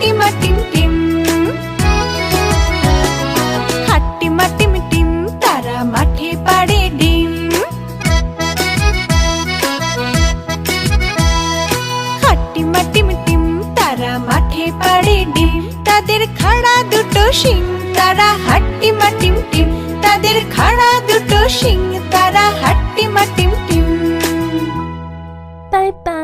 হাট্টিমা team team. হাট্টিমা team team তারা মাঠে পাড়ে ডিম। হাট্টিমা টিম টিম তারা মাঠে পাড়ে ডিম। তাদের খাড়া দুটো শিং তারা হাট্টিমা টিম টিম। তাদের খাড়া দুটো শিং তারা হাট্টিমা টিম টিম।拜拜。